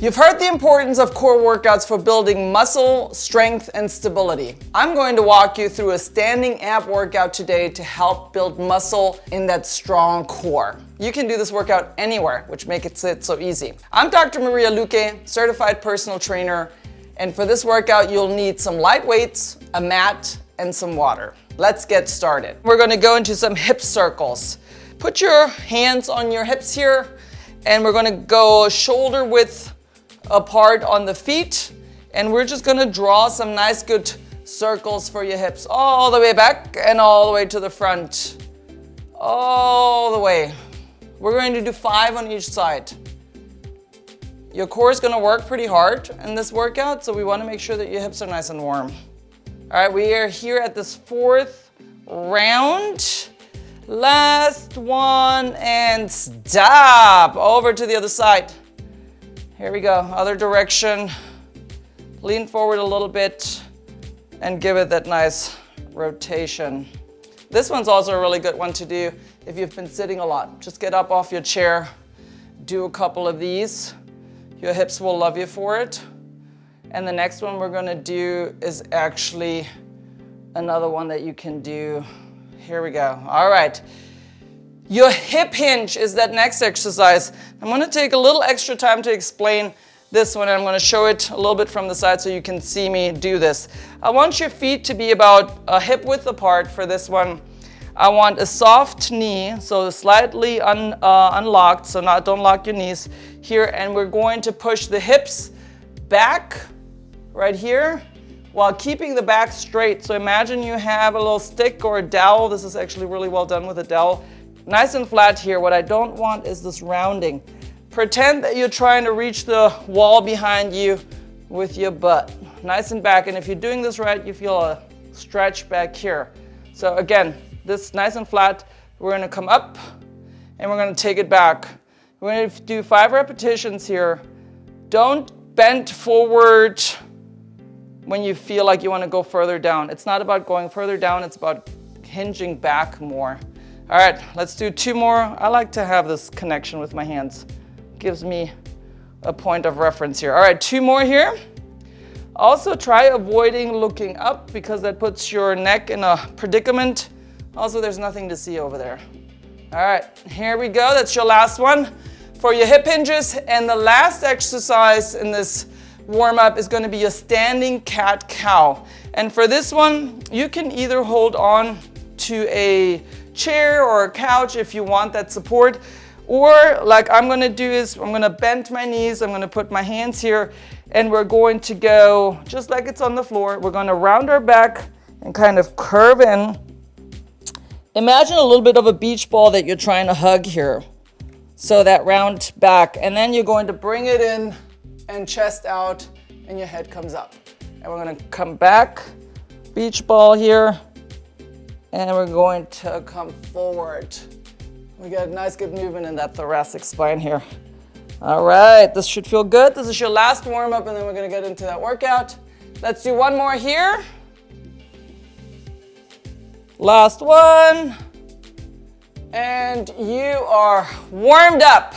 You've heard the importance of core workouts for building muscle, strength, and stability. I'm going to walk you through a standing ab workout today to help build muscle in that strong core. You can do this workout anywhere, which makes it so easy. I'm Dr. Maria Luque, certified personal trainer, and for this workout, you'll need some light weights, a mat, and some water. Let's get started. We're gonna go into some hip circles. Put your hands on your hips here, and we're gonna go shoulder width apart on the feet, and we're just gonna draw some nice good circles for your hips all the way back and all the way to the front, all the way. We're going to do 5 on each side. Your core is gonna work pretty hard in this workout, so we wanna make sure that your hips are nice and warm. All right, we are here at this 4th round. Last one, and stop. Over to the other side. Here we go, other direction. Lean forward a little bit and give it that nice rotation. This one's also a really good one to do if you've been sitting a lot. Just get up off your chair, do a couple of these. Your hips will love you for it. And the next one we're gonna do is actually another one that you can do. Here we go, all right. Your hip hinge is that next exercise. I'm gonna take a little extra time to explain this one. I'm gonna show it a little bit from the side so you can see me do this. I want your feet to be about a hip width apart for this one. I want a soft knee, so slightly unlocked, so don't lock your knees here, and we're going to push the hips back right here while keeping the back straight. So imagine you have a little stick or a dowel. This is actually really well done with a dowel. Nice and flat here. What I don't want is this rounding. Pretend that you're trying to reach the wall behind you with your butt. Nice and back, and if you're doing this right, you feel a stretch back here. So again, this nice and flat, we're gonna come up and we're gonna take it back. We're gonna do 5 repetitions here. Don't bend forward when you feel like you wanna go further down. It's not about going further down, it's about hinging back more. All right, let's do 2 more. I like to have this connection with my hands. Gives me a point of reference here. All right, 2 more here. Also try avoiding looking up because that puts your neck in a predicament. Also, there's nothing to see over there. All right, here we go. That's your last one for your hip hinges. And the last exercise in this warm-up is gonna be a standing cat-cow. And for this one, you can either hold on to a chair or a couch if you want that support, or like I'm gonna do is I'm gonna bend my knees, I'm gonna put my hands here, and we're going to go just like it's on the floor. We're gonna round our back and kind of curve in. Imagine a little bit of a beach ball that you're trying to hug here. So that round back, and then you're going to bring it in and chest out, and your head comes up. And we're gonna come back, beach ball here, and we're going to come forward. We got a nice good movement in that thoracic spine here. All right, this should feel good. This is your last warm up, and then we're gonna get into that workout. Let's do 1 more here. Last one. And you are warmed up.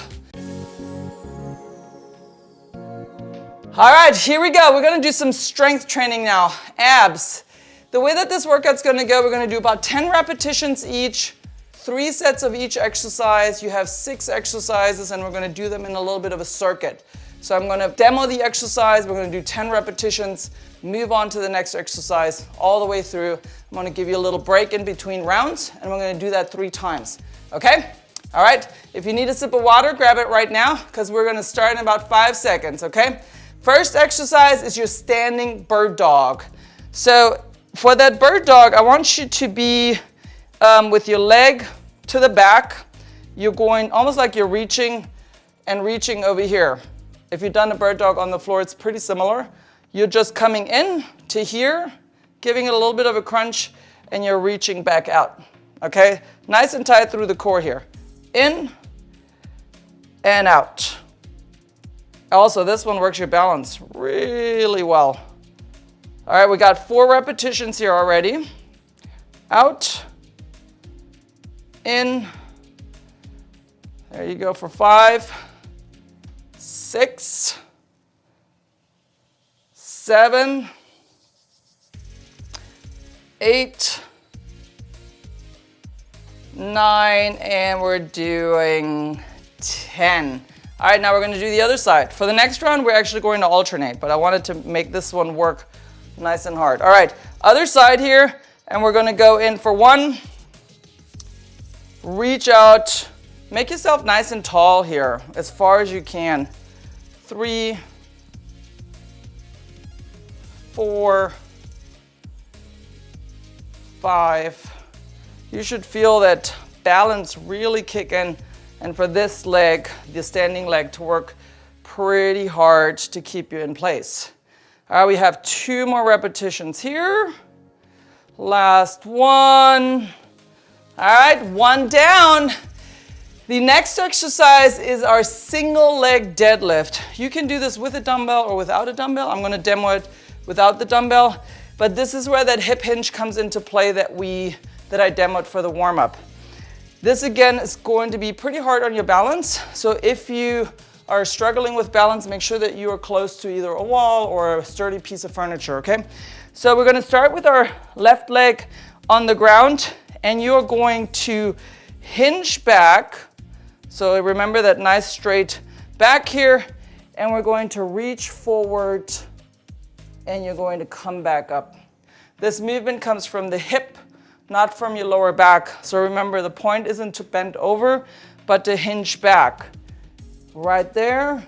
All right, here we go. We're gonna do some strength training now, abs. The way that this workout's gonna go, we're gonna do about 10 repetitions each, 3 sets of each exercise. You have 6 exercises, and we're gonna do them in a little bit of a circuit. So I'm gonna demo the exercise, we're gonna do 10 repetitions, move on to the next exercise all the way through. I'm gonna give you a little break in between rounds, and we're gonna do that 3 times, okay? All right, if you need a sip of water, grab it right now, because we're gonna start in about 5 seconds, okay? First exercise is your standing bird dog. So for that bird dog, I want you to be with your leg to the back. You're going almost like you're reaching over here. If you've done a bird dog on the floor, it's pretty similar. You're just coming in to here, giving it a little bit of a crunch, and you're reaching back out, okay? Nice and tight through the core here. In and out. Also, this one works your balance really well. All right, we got 4 repetitions here already. Out, in, there you go for 5, 6, 7, 8, 9, and we're doing 10. All right, now we're gonna do the other side. For the next round, we're actually going to alternate, but I wanted to make this one work nice and hard. All right, other side here, and we're gonna go in for 1. Reach out, make yourself nice and tall here, as far as you can. 3, 4, 5. You should feel that balance really kick in, and for this leg, the standing leg, to work pretty hard to keep you in place. All right, we have 2 more repetitions here. Last one. All right, 1 down. The next exercise is our single leg deadlift. You can do this with a dumbbell or without a dumbbell. I'm gonna demo it without the dumbbell, but this is where that hip hinge comes into play that I demoed for the warm-up. This again is going to be pretty hard on your balance. So if you are struggling with balance, make sure that you are close to either a wall or a sturdy piece of furniture, okay? So we're gonna start with our left leg on the ground, and you're going to hinge back. So remember that nice straight back here, and we're going to reach forward, and you're going to come back up. This movement comes from the hip, not from your lower back. So remember, the point isn't to bend over, but to hinge back. Right there,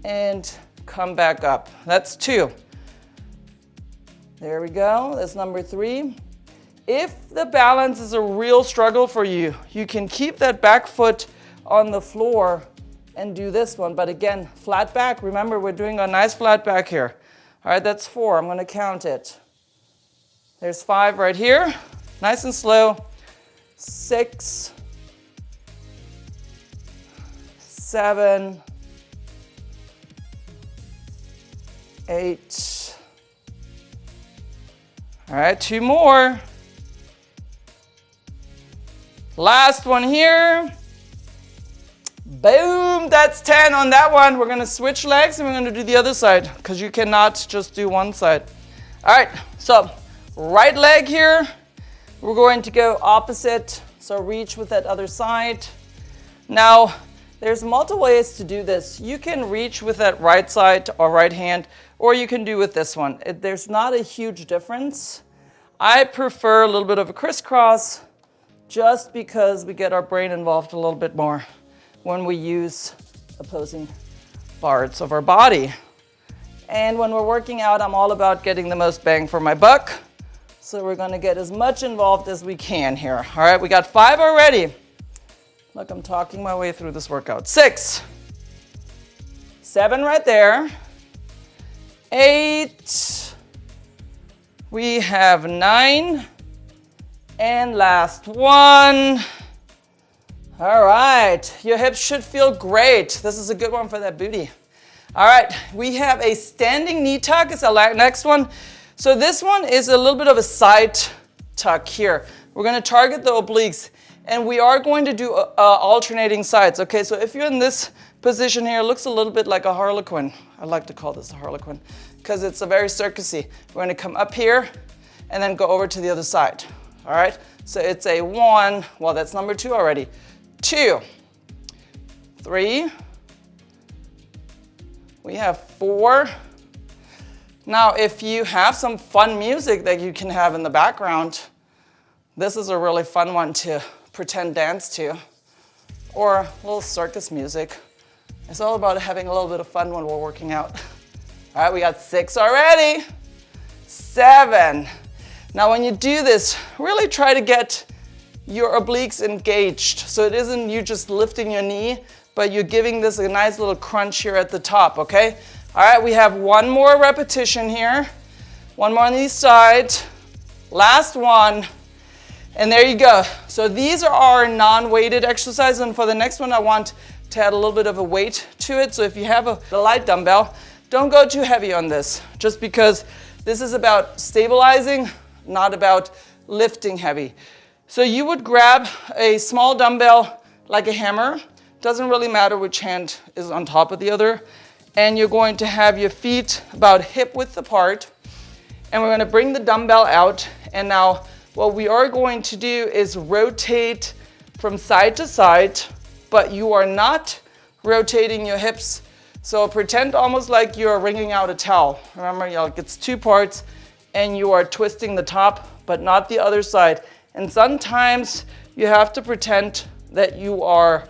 and come back up. That's 2. There we go, that's number 3. If the balance is a real struggle for you, you can keep that back foot on the floor and do this one. But again, flat back. Remember, we're doing a nice flat back here. All right, that's 4. I'm gonna count it. There's 5 right here. Nice and slow. 6, 7, 8. All right, 2 more. Last one here. Boom, that's 10 on that one. We're gonna switch legs and we're gonna do the other side because you cannot just do one side. All right, so right leg here. We're going to go opposite, so reach with that other side. Now, there's multiple ways to do this. You can reach with that right side or right hand, or you can do with this one. There's not a huge difference. I prefer a little bit of a crisscross, just because we get our brain involved a little bit more when we use opposing parts of our body. And when we're working out, I'm all about getting the most bang for my buck. So we're gonna get as much involved as we can here. All right, we got 5 already. Look, I'm talking my way through this workout. 6, 7 right there. 8, we have 9. And last one. All right, your hips should feel great. This is a good one for that booty. All right, we have a standing knee tuck is our next one. So this one is a little bit of a side tuck here. We're gonna target the obliques, and we are going to do alternating sides, okay? So if you're in this position here, it looks a little bit like a harlequin. I like to call this a harlequin because it's a very circusy. We're gonna come up here and then go over to the other side. All right, so it's a 1, well, that's number 2 already. 2, 3, we have 4. Now, if you have some fun music that you can have in the background, this is a really fun one to pretend dance to, or a little circus music. It's all about having a little bit of fun when we're working out. All right, we got 6 already. 7. Now when you do this, really try to get your obliques engaged. So it isn't you just lifting your knee, but you're giving this a nice little crunch here at the top, okay? All right, we have 1 more repetition here. 1 more on each side. Last one. And there you go. So these are our non-weighted exercises, and for the next one I want to add a little bit of a weight to it. So if you have a light dumbbell, don't go too heavy on this, just because this is about stabilizing, not about lifting heavy. So you would grab a small dumbbell like a hammer. Doesn't really matter which hand is on top of the other. and you're going to have your feet about hip width apart, and we're going to bring the dumbbell out. And now what we are going to do is rotate from side to side, but you are not rotating your hips. So pretend almost like you're wringing out a towel. Remember, it's two parts, and you are twisting the top, but not the other side. And sometimes you have to pretend that you are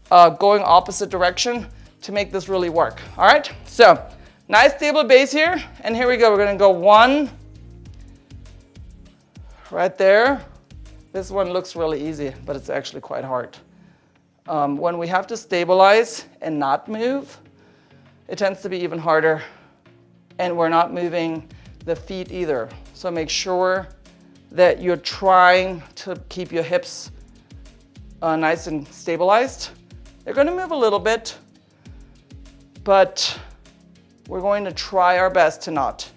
going opposite direction to make this really work. All right, so nice stable base here, and here we go. We're gonna go one, right there. This one looks really easy, but it's actually quite hard. When we have to stabilize and not move, it tends to be even harder, and we're not moving the feet either. So make sure that you're trying to keep your hips nice and stabilized. They're going to move a little bit, but we're going to try our best to not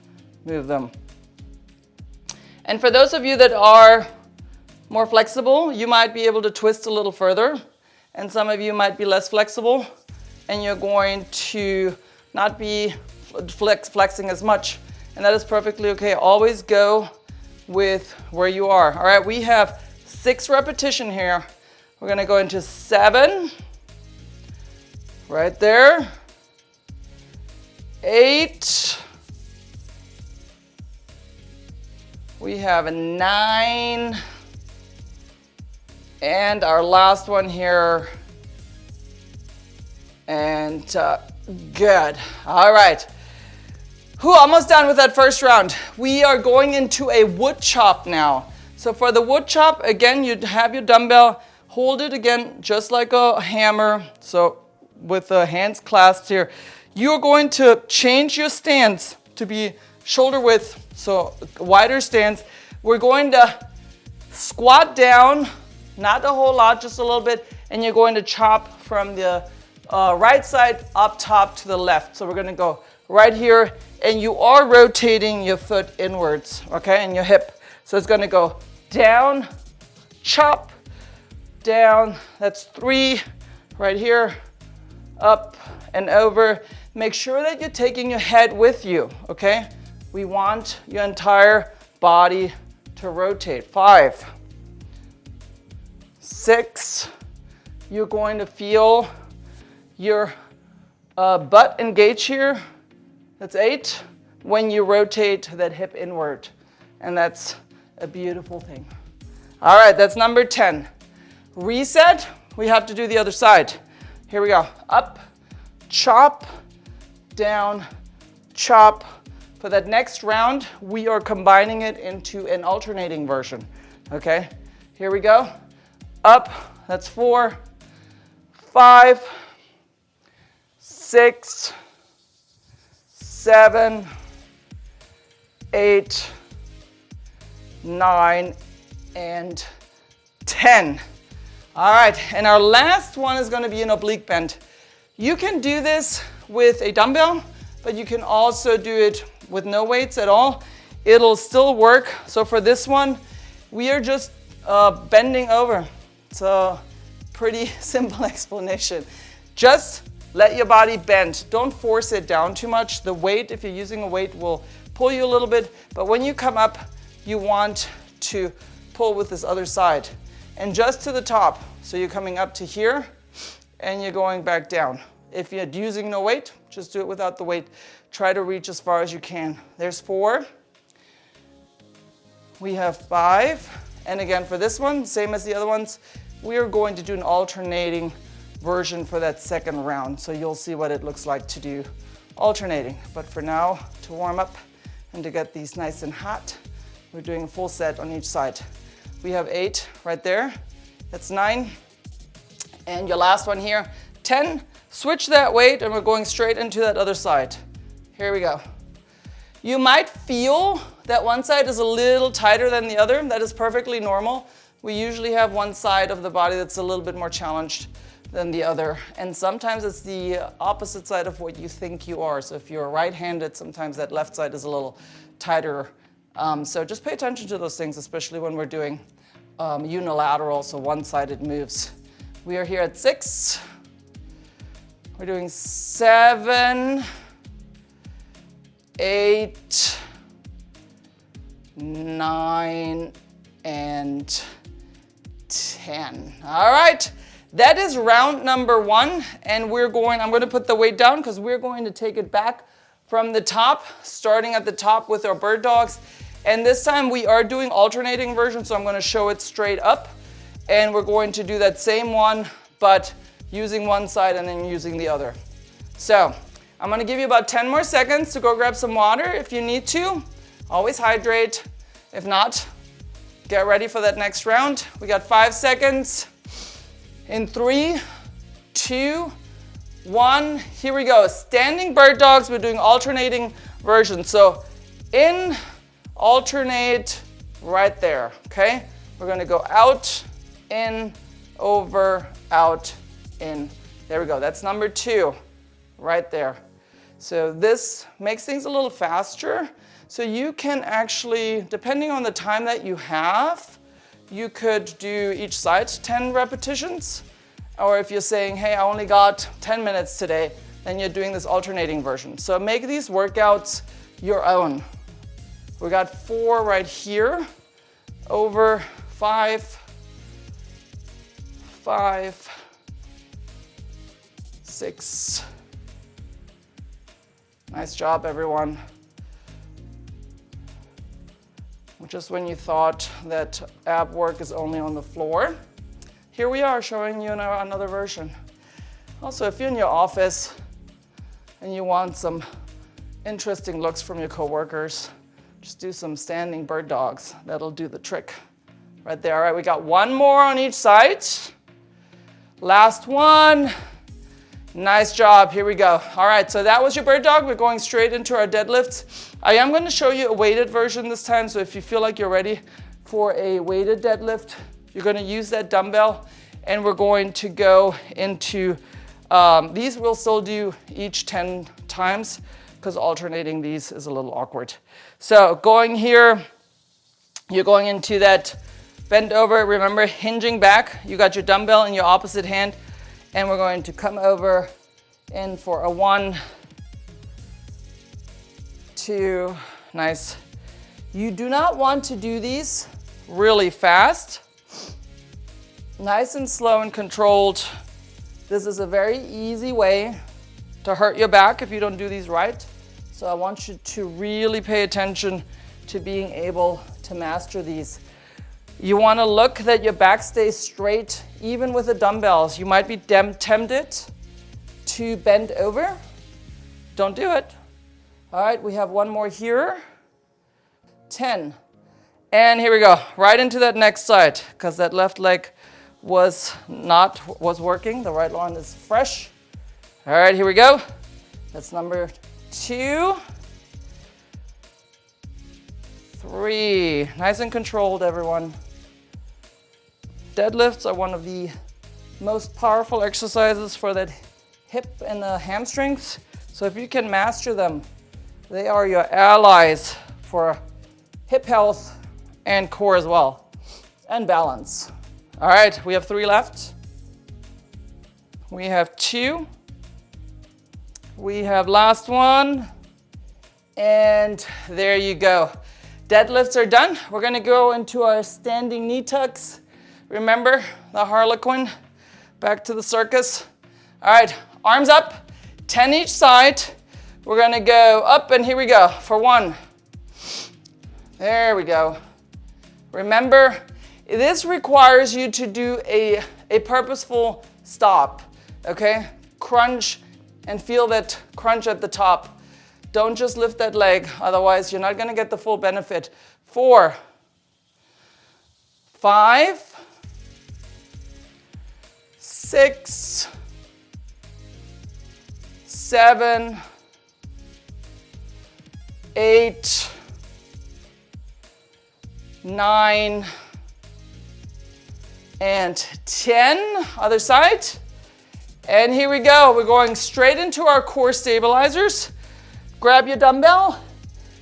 move them. And for those of you that are more flexible, you might be able to twist a little further, and some of you might be less flexible, and you're going to not be flexing as much, and that is perfectly okay. Always go with where you are. All right, we have 6 repetitions here. We're gonna go into 7, right there, 8, we have a 9, and our last one here, and good. All right. Almost done with that first round. We are going into a wood chop now. So for the wood chop, again, you have your dumbbell, hold it again just like a hammer. So with the hands clasped here, you're going to change your stance to be shoulder width, so wider stance. We're going to squat down, not a whole lot, just a little bit, and you're going to chop from the right side up top to the left. So we're gonna go right here, and you are rotating your foot inwards, okay, and your hip. So it's gonna go down, chop, down, that's 3, right here, up and over. Make sure that you're taking your head with you, okay? We want your entire body to rotate. 5, 6, you're going to feel your butt engage here. That's 8, when you rotate that hip inward. And that's a beautiful thing. All right, that's number 10. Reset, we have to do the other side. Here we go, up, chop, down, chop. For that next round, we are combining it into an alternating version, okay? Here we go, up, that's 4, 5, 6, 7, 8, 9, and 10. All right, and our last one is going to be an oblique bend. You can do this with a dumbbell, but you can also do it with no weights at all. It'll still work. So for this one, we are just bending over. It's a pretty simple explanation. Just let your body bend. Don't force it down too much. The weight, if you're using a weight, will pull you a little bit, but when you come up, you want to pull with this other side. And just to the top. So you're coming up to here, and you're going back down. If you're using no weight, just do it without the weight. Try to reach as far as you can. There's 4. We have 5. And again, for this one, same as the other ones, we are going to do an alternating version for that second round. So you'll see what it looks like to do alternating. But for now, to warm up and to get these nice and hot, we're doing a full set on each side. We have 8 right there. That's 9. And your last one here, 10. Switch that weight, and we're going straight into that other side. Here we go. You might feel that one side is a little tighter than the other. That is perfectly normal. We usually have one side of the body that's a little bit more challenged than the other. And sometimes it's the opposite side of what you think you are. So if you're right-handed, sometimes that left side is a little tighter. So just pay attention to those things, especially when we're doing unilateral, so one-sided moves. We are here at 6. We're doing 7, 8, 9, and 10. All right, that is round number 1, and I'm going to put the weight down because we're going to take it back from the top, starting at the top with our bird dogs. And this time we are doing alternating version, so I'm going to show it straight up, and we're going to do that same one, but using one side and then using the other. So I'm going to give you about 10 more seconds to go grab some water if you need to. Always hydrate. If not, get ready for that next round. We got 5 seconds. In 3, 2, 1. Here we go. Standing bird dogs. We're doing alternating versions. So in, alternate, right there. Okay? We're going to go out, in, over, out, in. There we go. That's number 2 right there. So this makes things a little faster. So you can actually, depending on the time that you have, you could do each side 10 repetitions. Or if you're saying, hey, I only got 10 minutes today, then you're doing this alternating version. So make these workouts your own. We got 4 right here, over 5, 5, 6. Nice job, everyone. Just when you thought that ab work is only on the floor, here we are showing you another version. Also, if you're in your office and you want some interesting looks from your coworkers, just do some standing bird dogs. That'll do the trick right there. All right, we got 1 more on each side. Last one. Nice job, here we go. All right, so that was your bird dog. We're going straight into our deadlifts. I am going to show you a weighted version this time, so if you feel like you're ready for a weighted deadlift, you're going to use that dumbbell, and we're going to go into, these we'll still do each 10 times, because alternating these is a little awkward. So going here, you're going into that bend over, remember hinging back, you got your dumbbell in your opposite hand, and we're going to come over in for a 1, 2, nice. You do not want to do these really fast. Nice and slow and controlled. This is a very easy way to hurt your back if you don't do these right. So I want you to really pay attention to being able to master these. You want to look that your back stays straight, even with the dumbbells. You might be tempted to bend over. Don't do it. All right, we have 1 more here. 10. And here we go, right into that next side, because that left leg was working. The right one is fresh. All right, here we go. That's number 2. 3. Nice and controlled, everyone. Deadlifts are one of the most powerful exercises for that hip and the hamstrings. So if you can master them, they are your allies for hip health and core as well, and balance. All right, we have 3 left. We have 2. We have last one. And there you go. Deadlifts are done. We're gonna go into our standing knee tucks. Remember the Harlequin, back to the circus. All right, arms up, 10 each side. We're gonna go up, and here we go for 1. There we go. Remember, this requires you to do a purposeful stop, okay? Crunch and feel that crunch at the top. Don't just lift that leg, otherwise you're not gonna get the full benefit. 4, 5, 6, 7, 8, 9, and 10. Other side. And here we go. We're going straight into our core stabilizers. Grab your dumbbell.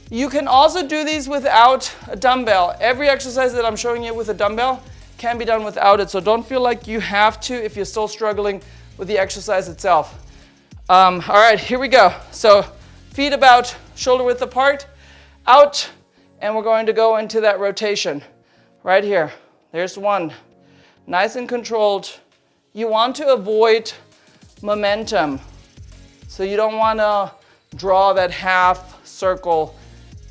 You can also do these without a dumbbell. Every exercise that I'm showing you with a dumbbell can be done without it. So don't feel like you have to if you're still struggling with the exercise itself. All right, here we go. So feet about shoulder width apart, out, and we're going to go into that rotation right here. There's one. Nice and controlled. You want to avoid momentum. So you don't want to draw that half circle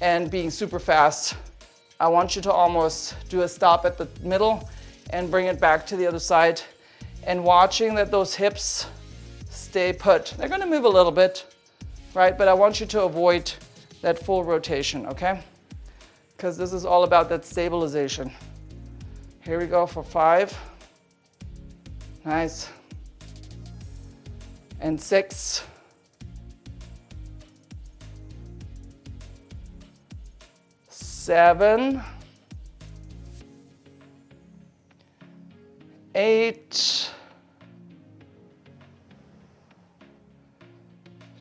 and being super fast. I want you to almost do a stop at the middle and bring it back to the other side, and watching that those hips stay put. They're going to move a little bit, right? But I want you to avoid that full rotation, okay? Because this is all about that stabilization. Here we go for 5. Nice. And 6. 7. 8.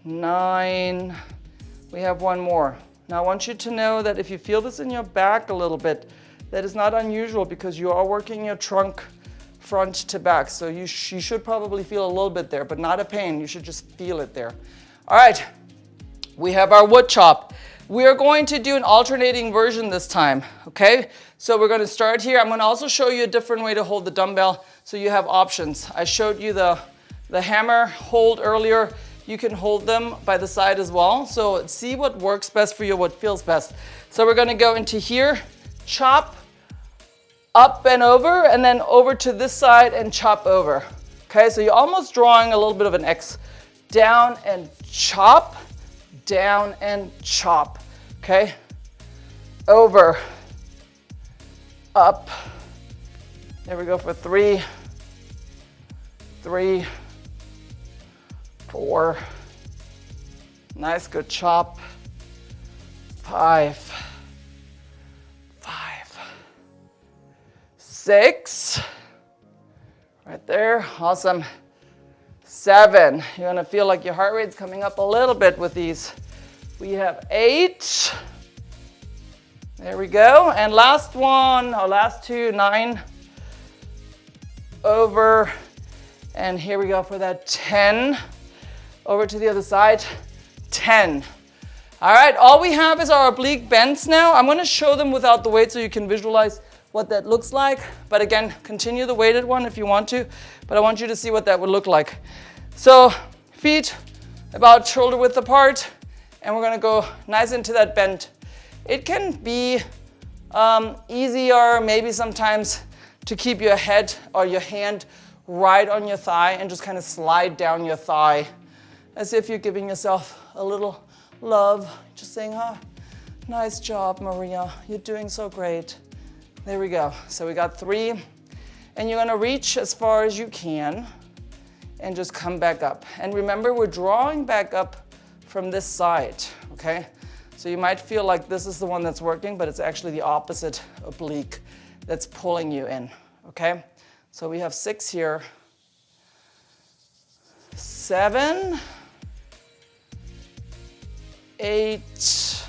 9. We have one more. Now I want you to know that if you feel this in your back a little bit, that is not unusual because you are working your trunk front to back. So you should probably feel a little bit there, but not a pain. You should just feel it there. All right, we have our wood chop. We are going to do an alternating version this time, okay? So we're going to start here. I'm going to also show you a different way to hold the dumbbell so you have options. I showed you the hammer hold earlier. You can hold them by the side as well. So see what works best for you, what feels best. So we're going to go into here, chop, up and over, and then over to this side and chop over. Okay, so you're almost drawing a little bit of an X. Down and chop, down and chop, okay? Over, up. There we go for 3, 3, 4. Nice, good chop. 5, 5, 6. Right there, awesome. 7, you're gonna feel like your heart rate's coming up a little bit with these. We have 8. There we go. And last one, or last 2, 9. Over, and here we go for that 10. Over to the other side, 10. All right, all we have is our oblique bends now. I'm gonna show them without the weight so you can visualize what that looks like. But again, continue the weighted one if you want to, but I want you to see what that would look like. So feet about shoulder width apart, and we're gonna go nice into that bend. It can be easier maybe sometimes to keep your head or your hand right on your thigh and just kind of slide down your thigh as if you're giving yourself a little love, just saying, oh, nice job, Maria, you're doing so great. There we go. So we got 3, and you're gonna reach as far as you can and just come back up. And remember, we're drawing back up from this side, okay? So you might feel like this is the one that's working, but it's actually the opposite oblique that's pulling you in, okay? So we have 6 here, 7, 8,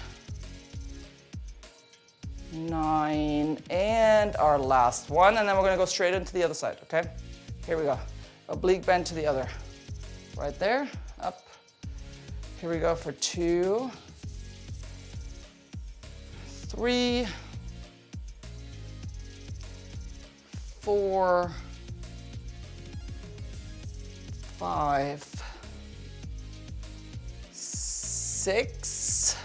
9, and our last one, and then we're gonna go straight into the other side, okay? Here we go. Oblique bend to the other. Right there, up. Here we go for 2, 3, 4, 5, 6,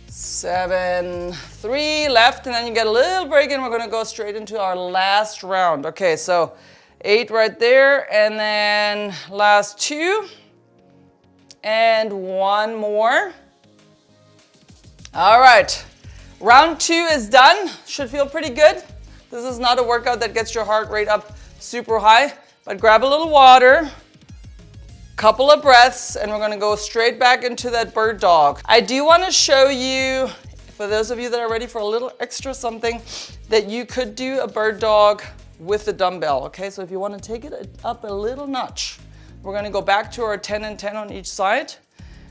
7, 3 left, and then you get a little break, and we're gonna go straight into our last round. Okay, so 8 right there, and then last 2, and 1 more. All right, round 2 is done. Should feel pretty good. This is not a workout that gets your heart rate up super high, but grab a little water, couple of breaths, and we're gonna go straight back into that bird dog. I do wanna show you, for those of you that are ready for a little extra something, that you could do a bird dog with the dumbbell, okay? So if you wanna take it up a little notch, we're gonna go back to our 10 and 10 on each side,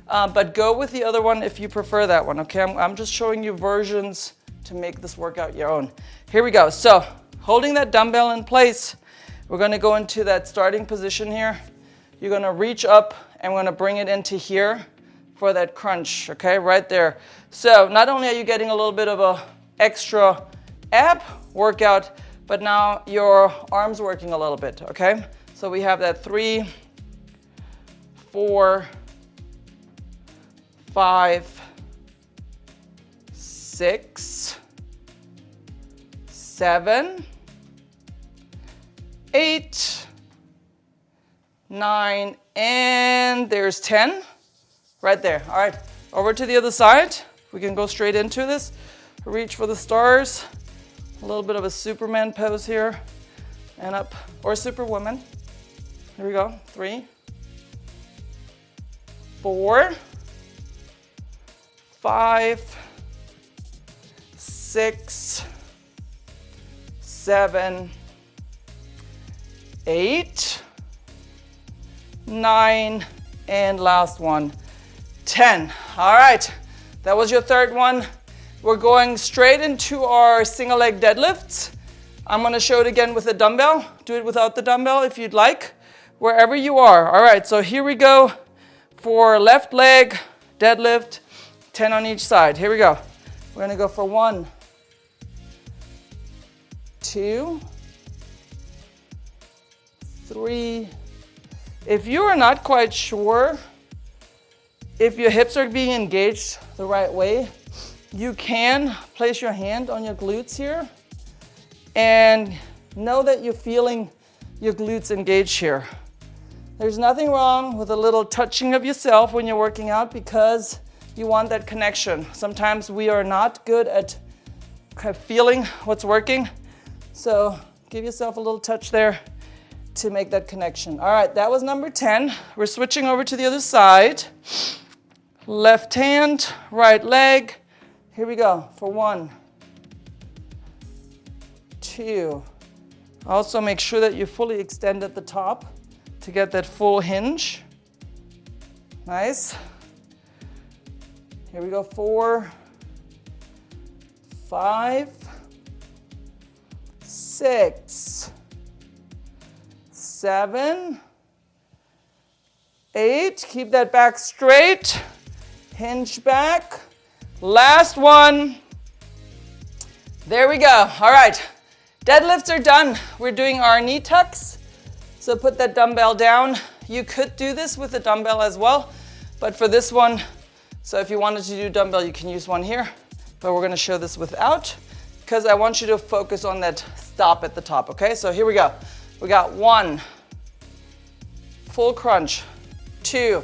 but go with the other one if you prefer that one, okay? I'm just showing you versions to make this workout your own. Here we go. So holding that dumbbell in place, we're gonna go into that starting position here. you're gonna reach up and we're gonna bring it into here for that crunch, okay, right there. So not only are you getting a little bit of a extra ab workout, but now your arms working a little bit, okay? So we have that 3, 4, 5, 6, 7, 8, 9, and there's 10 right there. All right, over to the other side. We can go straight into this. Reach for the stars. A little bit of a Superman pose here. And up, or Superwoman. Here we go. 3, 4, 5, 6, 7, 8, 9, and last one, 10. All right, that was your third one. We're going straight into our single leg deadlifts. I'm gonna show it again with a dumbbell. Do it without the dumbbell if you'd like, wherever you are. All right, so here we go for left leg deadlift, 10 on each side. Here we go. We're gonna go for 1, 2, 3. If you are not quite sure if your hips are being engaged the right way, you can place your hand on your glutes here and know that you're feeling your glutes engaged here. There's nothing wrong with a little touching of yourself when you're working out because you want that connection. Sometimes we are not good at feeling what's working, so give yourself a little touch there to make that connection. All right, that was number 10. We're switching over to the other side. Left hand, right leg. Here we go for 1, 2. Also make sure that you fully extend at the top to get that full hinge. Nice. Here we go, 4, 5, 6, 7, 8. Keep that back straight. Hinge back. Last one. There we go. All right. Deadlifts are done. We're doing our knee tucks. So put that dumbbell down. You could do this with a dumbbell as well, but for this one, so if you wanted to do dumbbell, you can use one here, but we're gonna show this without because I want you to focus on that stop at the top, okay? So here we go. We got 1, full crunch, 2,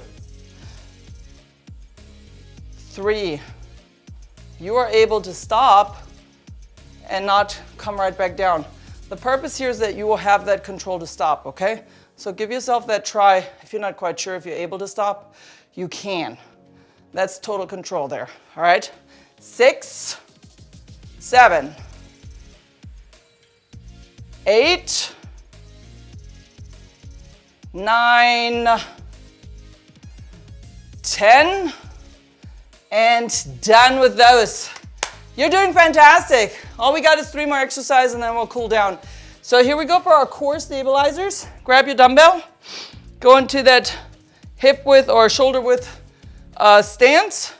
3. You are able to stop and not come right back down. The purpose here is that you will have that control to stop, okay? So give yourself that try. If you're not quite sure if you're able to stop, you can. That's total control there, all right? 6, 7, 8, 9, 10, and done with those. You're doing fantastic. All we got is 3 more exercises and then we'll cool down. So here we go for our core stabilizers. Grab your dumbbell, go into that hip width or shoulder width stance.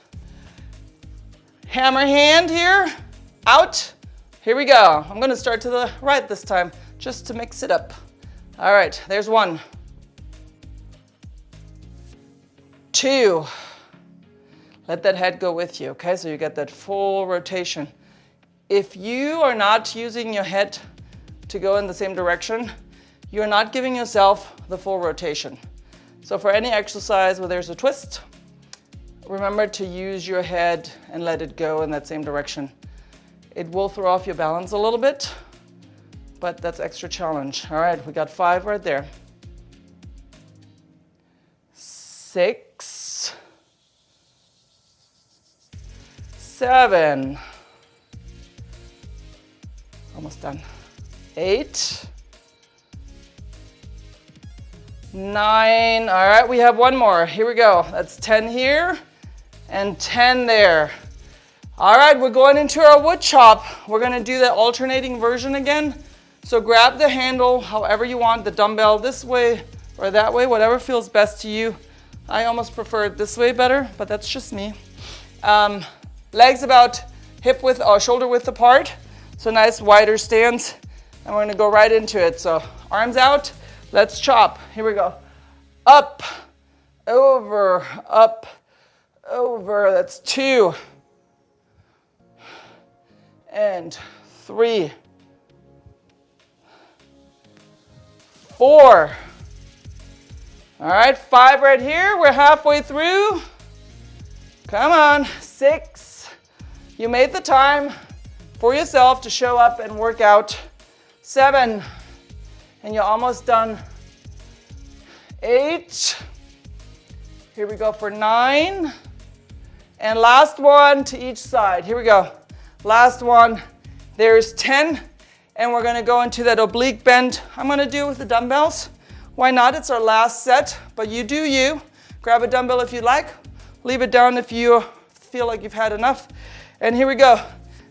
Hammer hand here, out. Here we go. I'm gonna start to the right this time, just to mix it up. All right, there's 1, 2. Let that head go with you, okay? So you get that full rotation. If you are not using your head to go in the same direction, you're not giving yourself the full rotation. So for any exercise where there's a twist, remember to use your head and let it go in that same direction. It will throw off your balance a little bit, but that's extra challenge. All right, we got 5 right there. 6, 7, almost done. 8, 9, all right, we have 1 more. Here we go. That's 10 here and 10 there. All right, we're going into our wood chop. We're gonna do the alternating version again. So grab the handle however you want, the dumbbell this way, or that way, whatever feels best to you. I almost prefer it this way better, but that's just me. Legs about hip width or shoulder width apart. So nice wider stance. And we're gonna go right into it. So arms out, let's chop. Here we go. Up, over, up, over. That's 2. And 3. 4. All right, 5 right here. We're halfway through. Come on, 6. You made the time for yourself to show up and work out. 7, and you're almost done. 8, here we go for 9, and last one to each side. Here we go, last one. There's 10, and we're gonna go into that oblique bend. I'm gonna do it with the dumbbells. Why not? It's our last set, but you do you. Grab a dumbbell if you like. Leave it down if you feel like you've had enough. And here we go.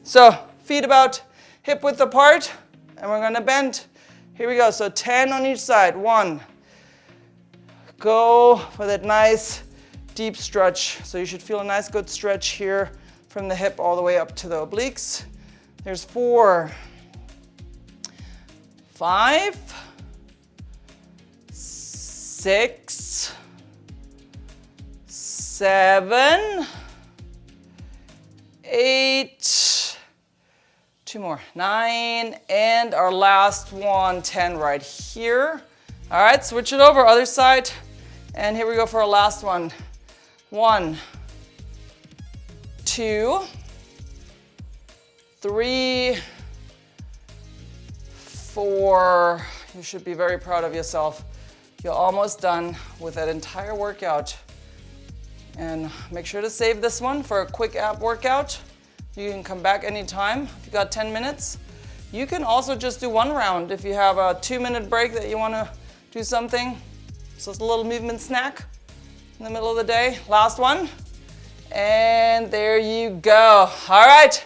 So feet about hip width apart. And we're gonna bend. Here we go, so 10 on each side. 1. Go for that nice deep stretch. So you should feel a nice good stretch here from the hip all the way up to the obliques. There's 4. 5. 6. 7. 8. 2 more, 9, and our last one, 10 right here. All right, switch it over, other side. And here we go for our last one. 1, 2, 3, 4. You should be very proud of yourself. You're almost done with that entire workout. And make sure to save this one for a quick ab workout. You can come back anytime if you got 10 minutes. You can also just do 1 round if you have a 2-minute break that you want to do something. So it's a little movement snack in the middle of the day. Last one. And there you go. All right.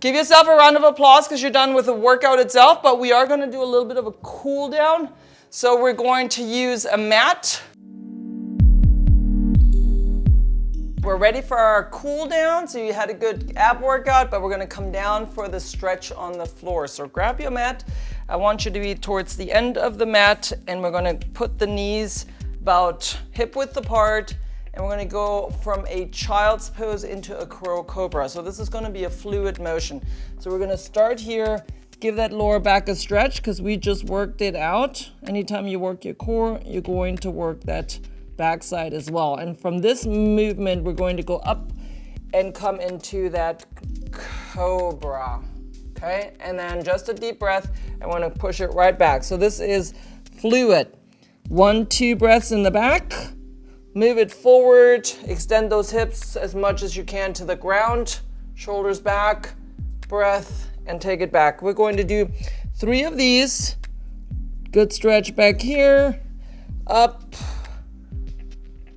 Give yourself a round of applause because you're done with the workout itself, but we are going to do a little bit of a cool down. So we're going to use a mat. We're ready for our cool down. So you had a good ab workout, but we're gonna come down for the stretch on the floor. So grab your mat. I want you to be towards the end of the mat, and we're gonna put the knees about hip width apart, and we're gonna go from a child's pose into a crow cobra. So this is gonna be a fluid motion. So we're gonna start here, give that lower back a stretch because we just worked it out. Anytime you work your core, you're going to work that backside as well. And from this movement, we're going to go up and come into that cobra, okay? And then just a deep breath, I want to push it right back. So this is fluid. 1, 2 breaths in the back, move it forward, extend those hips as much as you can to the ground, shoulders back, breath, and take it back. We're going to do 3 of these. Good stretch back here, up,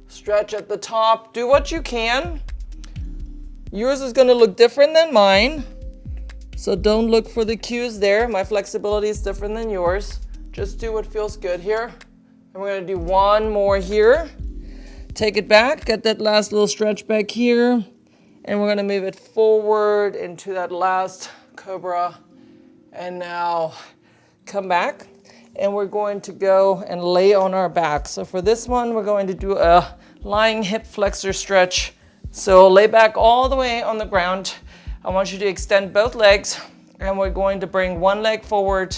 stretch at the top. Do what you can. Yours is going to look different than mine, so don't look for the cues there. My flexibility is different than yours. Just do what feels good here. And we're going to do 1 more here. Take it back, get that last little stretch back here, and we're going to move it forward into that last cobra. And now come back, and we're going to go and lay on our back. So for this one, we're going to do a lying hip flexor stretch. So lay back all the way on the ground. I want you to extend both legs, and we're going to bring one leg forward,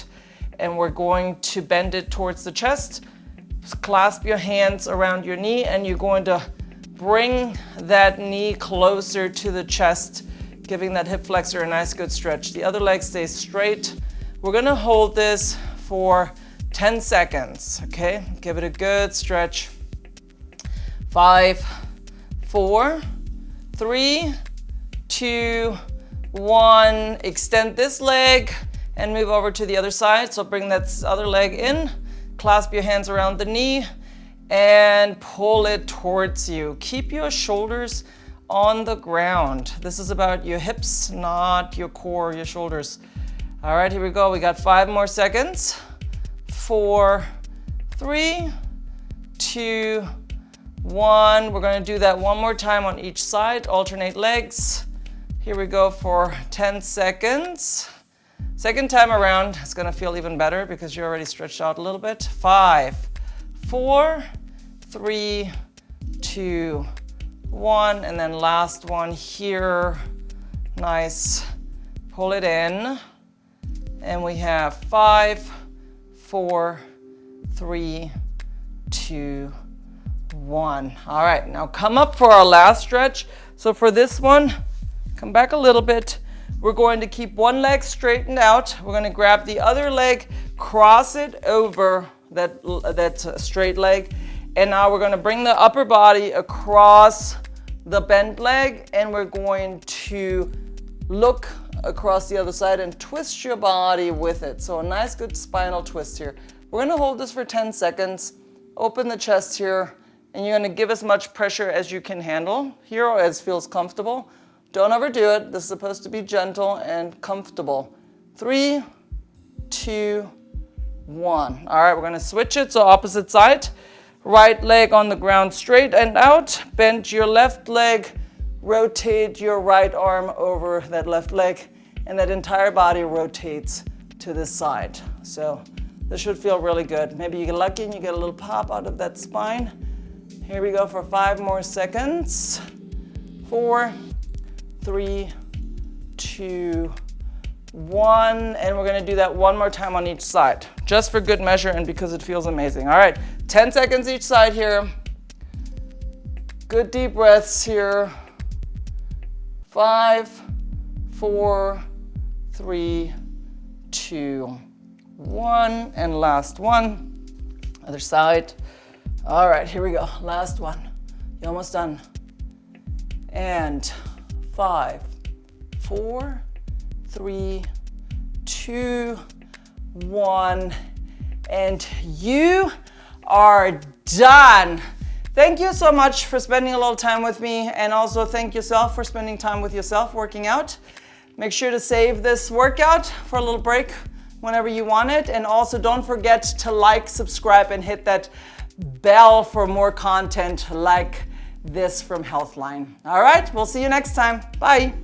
and we're going to bend it towards the chest. Just clasp your hands around your knee, and you're going to bring that knee closer to the chest, giving that hip flexor a nice good stretch. The other leg stays straight. We're gonna hold this for 10 seconds, okay? Give it a good stretch. 5, 4, 3, 2, 1. Extend this leg and move over to the other side. So bring that other leg in, clasp your hands around the knee, and pull it towards you. Keep your shoulders on the ground. This is about your hips, not your core, your shoulders. All right, here we go. We got 5 more seconds. 4, 3, 2, 1. We're going to do that one more time on each side. Alternate legs. Here we go for 10 seconds. Second time around, it's going to feel even better because you're already stretched out a little bit. 5, 4, 3, 2, 1. And then last one here. Nice. Pull it in. And we have 5, 4, 3, 2, 1. All right, now come up for our last stretch. So for this one, come back a little bit. We're going to keep one leg straightened out. We're going to grab the other leg, cross it over that straight leg. And now we're going to bring the upper body across the bent leg, and we're going to look across the other side and twist your body with it. So a nice good spinal twist here. We're going to hold this for 10 seconds. Open the chest here, and you're going to give as much pressure as you can handle here, or as feels comfortable. Don't overdo it. This is supposed to be gentle and comfortable. 3, 2, 1. All right, we're going to switch it, so opposite side. Right leg on the ground straight and out. Bend your left leg. Rotate your right arm over that left leg, and that entire body rotates to this side. So this should feel really good. Maybe you get lucky and you get a little pop out of that spine. Here we go for 5 more seconds. 4, 3, 2, 1. And we're going to do that one more time on each side, just for good measure and because it feels amazing. All right, 10 seconds each side here. Good deep breaths here. 5, 4, 3, 2, 1. And last one. Other side. All right, here we go. Last one. You're almost done. And 5, 4, 3, 2, 1. And you are done. Thank you so much for spending a little time with me, and also thank yourself for spending time with yourself working out. Make sure to save this workout for a little break whenever you want it, and also don't forget to like, subscribe, and hit that bell for more content like this from Healthline. All right, we'll see you next time. Bye.